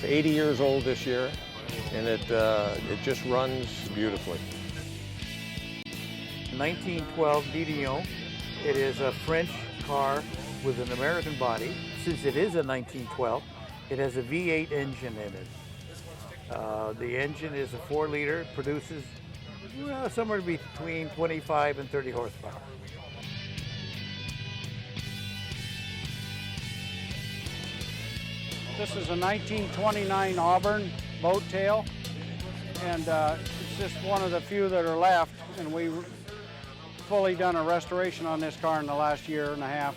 80 years old this year, and it just runs beautifully. 1912 DDO. It is a French car with an American body. Since it is a 1912, it has a V8 engine in it. The engine is a 4-liter. It produces somewhere between 25 and 30 horsepower. This is a 1929 Auburn boat tail, and it's just one of the few that are left, and we've fully done a restoration on this car in the last year and a half.